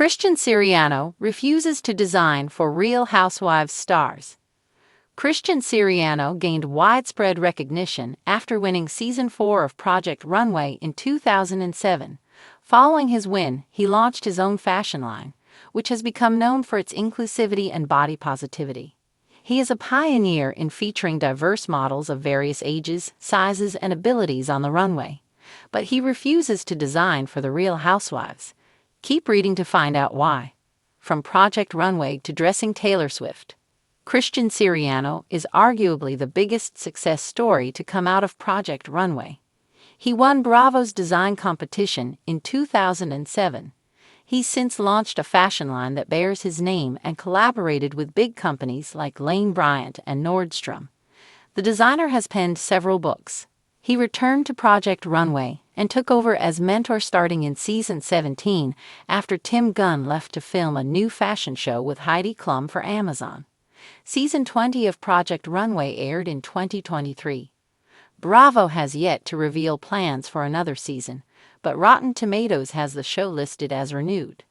Christian Siriano refuses to design for Real Housewives stars. Christian Siriano gained widespread recognition after winning Season 4 of Project Runway in 2007. Following his win, he launched his own fashion line, which has become known for its inclusivity and body positivity. He is a pioneer in featuring diverse models of various ages, sizes, and abilities on the runway. But he refuses to design for the Real Housewives. Keep reading to find out why. From Project Runway to dressing Taylor Swift, Christian Siriano is arguably the biggest success story to come out of Project Runway. He won Bravo's design competition in 2007. He's since launched a fashion line that bears his name and collaborated with big companies like Lane Bryant and Nordstrom. The designer has penned several books. He returned to Project Runway and took over as mentor starting in Season 17 after Tim Gunn left to film a new fashion show with Heidi Klum for Amazon. Season 20 of Project Runway aired in 2023. Bravo has yet to reveal plans for another season, but Rotten Tomatoes has the show listed as renewed.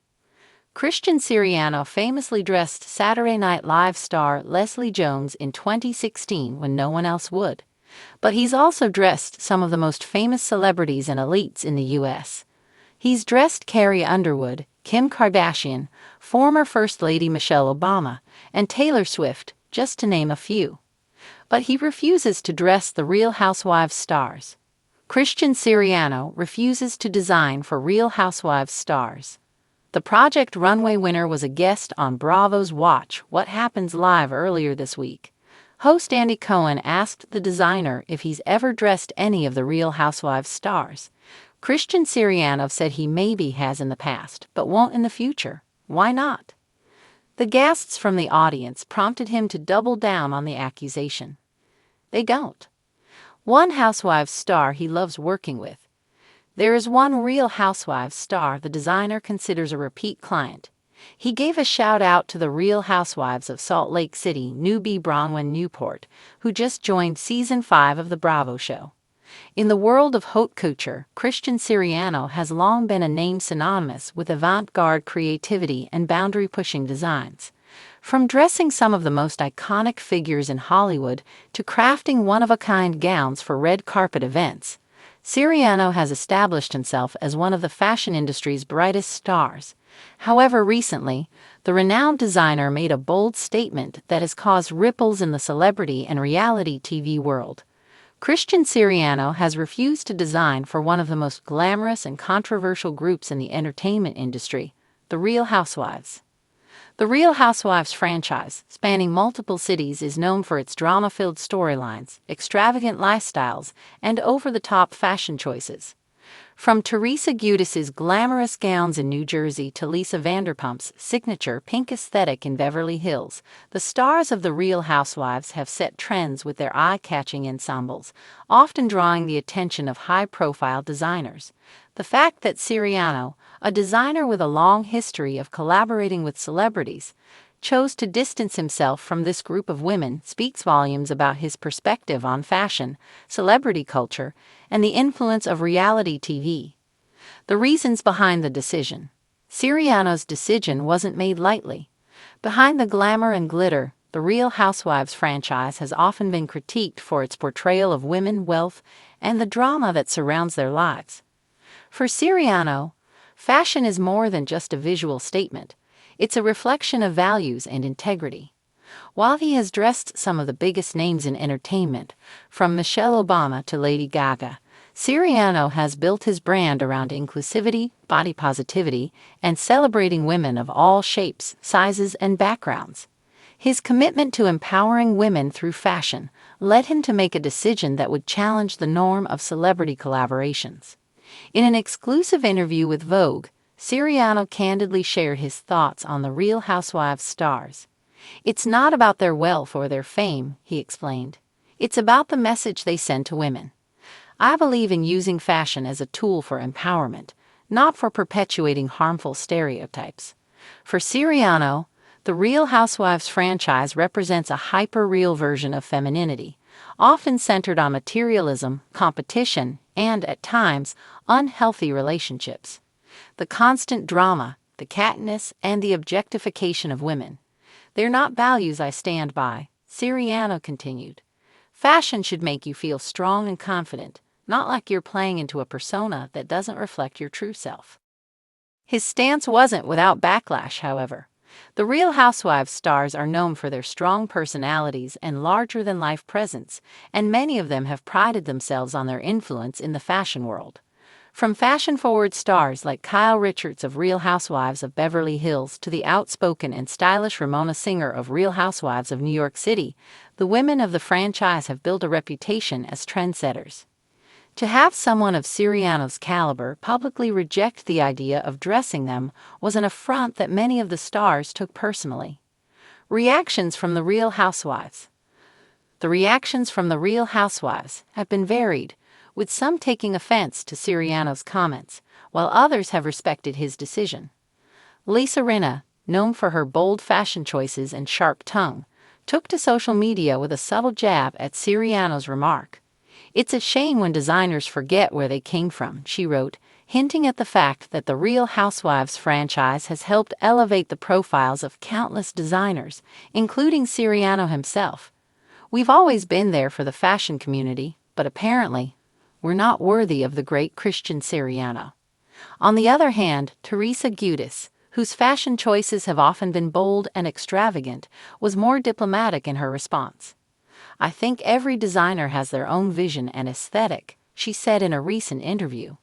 Christian Siriano famously dressed Saturday Night Live star Leslie Jones in 2016 when no one else would. But he's also dressed some of the most famous celebrities and elites in the U.S. He's dressed Carrie Underwood, Kim Kardashian, former First Lady Michelle Obama, and Taylor Swift, just to name a few. But he refuses to dress the Real Housewives stars. Christian Siriano refuses to design for Real Housewives stars. The Project Runway winner was a guest on Bravo's Watch What Happens Live earlier this week. Host Andy Cohen asked the designer if he's ever dressed any of the Real Housewives stars. Christian Siriano said he maybe has in the past, but won't in the future. Why not? The gasps from the audience prompted him to double down on the accusation. They don't. One Housewives star he loves working with. There is one Real Housewives star the designer considers a repeat client. He gave a shout-out to the Real Housewives of Salt Lake City newbie Bronwyn Newport, who just joined Season 5 of The Bravo show. In the world of haute couture, Christian Siriano has long been a name synonymous with avant-garde creativity and boundary-pushing designs. From dressing some of the most iconic figures in Hollywood to crafting one-of-a-kind gowns for red carpet events, Siriano has established himself as one of the fashion industry's brightest stars. However, recently, the renowned designer made a bold statement that has caused ripples in the celebrity and reality TV world. Christian Siriano has refused to design for one of the most glamorous and controversial groups in the entertainment industry, the Real Housewives. The Real Housewives franchise, spanning multiple cities, is known for its drama-filled storylines, extravagant lifestyles, and over-the-top fashion choices. From Teresa Giudice's glamorous gowns in New Jersey to Lisa Vanderpump's signature pink aesthetic in Beverly Hills, the stars of the Real Housewives have set trends with their eye-catching ensembles, often drawing the attention of high-profile designers. The fact that Siriano, a designer with a long history of collaborating with celebrities, chose to distance himself from this group of women speaks volumes about his perspective on fashion, celebrity culture, and the influence of reality TV. The reasons behind the decision. Siriano's decision wasn't made lightly. Behind the glamour and glitter, the Real Housewives franchise has often been critiqued for its portrayal of women, wealth, and the drama that surrounds their lives. For Siriano, fashion is more than just a visual statement. It's a reflection of values and integrity. While he has dressed some of the biggest names in entertainment, from Michelle Obama to Lady Gaga, Siriano has built his brand around inclusivity, body positivity, and celebrating women of all shapes, sizes, and backgrounds. His commitment to empowering women through fashion led him to make a decision that would challenge the norm of celebrity collaborations. In an exclusive interview with Vogue, Siriano candidly shared his thoughts on the Real Housewives stars. "It's not about their wealth or their fame," he explained. "It's about the message they send to women. I believe in using fashion as a tool for empowerment, not for perpetuating harmful stereotypes." For Siriano, the Real Housewives franchise represents a hyper-real version of femininity, often centered on materialism, competition, and, at times, unhealthy relationships. The constant drama, the cattiness, and the objectification of women. They're not values I stand by, Siriano continued. Fashion should make you feel strong and confident, not like you're playing into a persona that doesn't reflect your true self. His stance wasn't without backlash, however. The Real Housewives stars are known for their strong personalities and larger-than-life presence, and many of them have prided themselves on their influence in the fashion world. From fashion-forward stars like Kyle Richards of Real Housewives of Beverly Hills to the outspoken and stylish Ramona Singer of Real Housewives of New York City, the women of the franchise have built a reputation as trendsetters. To have someone of Siriano's caliber publicly reject the idea of dressing them was an affront that many of the stars took personally. Reactions from the Real Housewives. The reactions from the Real Housewives have been varied, with some taking offense to Siriano's comments, while others have respected his decision. Lisa Rinna, known for her bold fashion choices and sharp tongue, took to social media with a subtle jab at Siriano's remark. "It's a shame when designers forget where they came from," she wrote, hinting at the fact that the Real Housewives franchise has helped elevate the profiles of countless designers, including Siriano himself. "We've always been there for the fashion community, but apparently, we're not worthy of the great Christian Siriano." On the other hand, Teresa Giudice, whose fashion choices have often been bold and extravagant, was more diplomatic in her response. "I think every designer has their own vision and aesthetic," she said in a recent interview.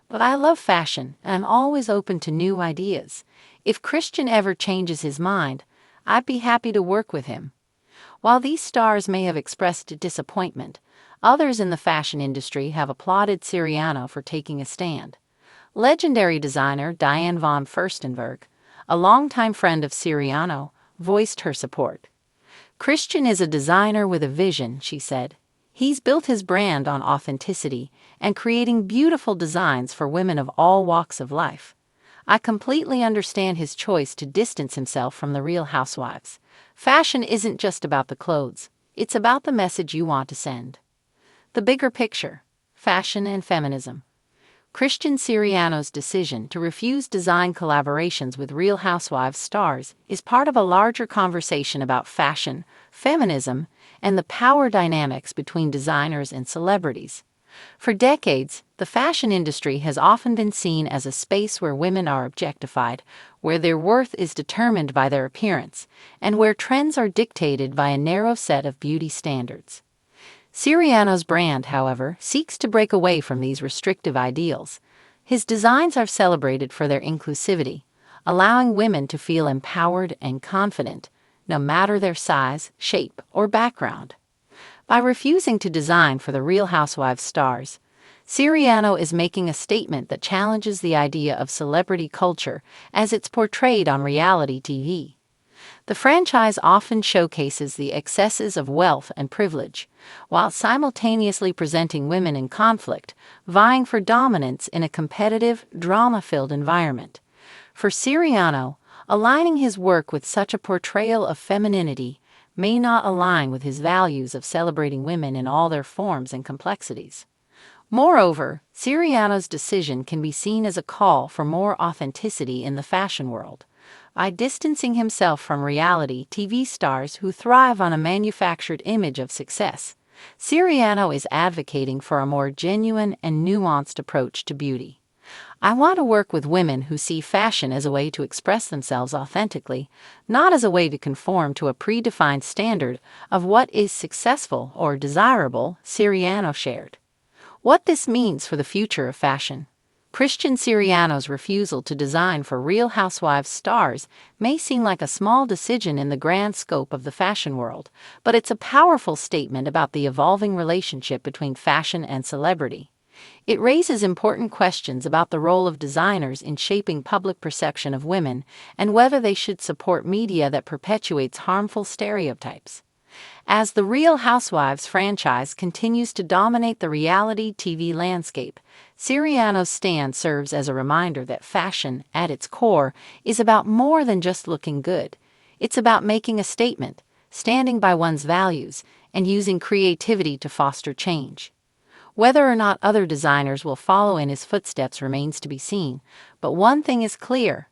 "But I love fashion, and I'm always open to new ideas. If Christian ever changes his mind, I'd be happy to work with him." While these stars may have expressed disappointment, others in the fashion industry have applauded Siriano for taking a stand. Legendary designer Diane von Furstenberg, a longtime friend of Siriano, voiced her support. "Christian is a designer with a vision," she said. "He's built his brand on authenticity and creating beautiful designs for women of all walks of life. I completely understand his choice to distance himself from the Real Housewives. Fashion isn't just about the clothes, it's about the message you want to send." The bigger picture: fashion and feminism. Christian Siriano's decision to refuse design collaborations with Real Housewives stars is part of a larger conversation about fashion, feminism, and the power dynamics between designers and celebrities. For decades, the fashion industry has often been seen as a space where women are objectified, where their worth is determined by their appearance, and where trends are dictated by a narrow set of beauty standards. Siriano's brand, however, seeks to break away from these restrictive ideals. His designs are celebrated for their inclusivity, allowing women to feel empowered and confident, no matter their size, shape, or background. By refusing to design for the Real Housewives stars, Siriano is making a statement that challenges the idea of celebrity culture as it's portrayed on reality TV. The franchise often showcases the excesses of wealth and privilege, while simultaneously presenting women in conflict, vying for dominance in a competitive, drama-filled environment. For Siriano, aligning his work with such a portrayal of femininity may not align with his values of celebrating women in all their forms and complexities. Moreover, Siriano's decision can be seen as a call for more authenticity in the fashion world. By distancing himself from reality TV stars who thrive on a manufactured image of success, Siriano is advocating for a more genuine and nuanced approach to beauty. "I want to work with women who see fashion as a way to express themselves authentically, not as a way to conform to a predefined standard of what is successful or desirable," Siriano shared. What this means for the future of fashion. Christian Siriano's refusal to design for Real Housewives stars may seem like a small decision in the grand scope of the fashion world, but it's a powerful statement about the evolving relationship between fashion and celebrity. It raises important questions about the role of designers in shaping public perception of women and whether they should support media that perpetuates harmful stereotypes. As the Real Housewives franchise continues to dominate the reality TV landscape, Siriano's stand serves as a reminder that fashion, at its core, is about more than just looking good. It's about making a statement, standing by one's values, and using creativity to foster change. Whether or not other designers will follow in his footsteps remains to be seen, but one thing is clear: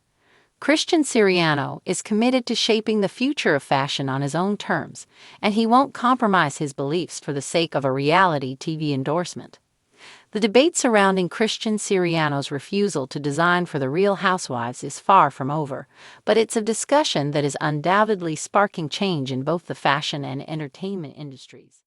Christian Siriano is committed to shaping the future of fashion on his own terms, and he won't compromise his beliefs for the sake of a reality TV endorsement. The debate surrounding Christian Siriano's refusal to design for the Real Housewives is far from over, but it's a discussion that is undoubtedly sparking change in both the fashion and entertainment industries.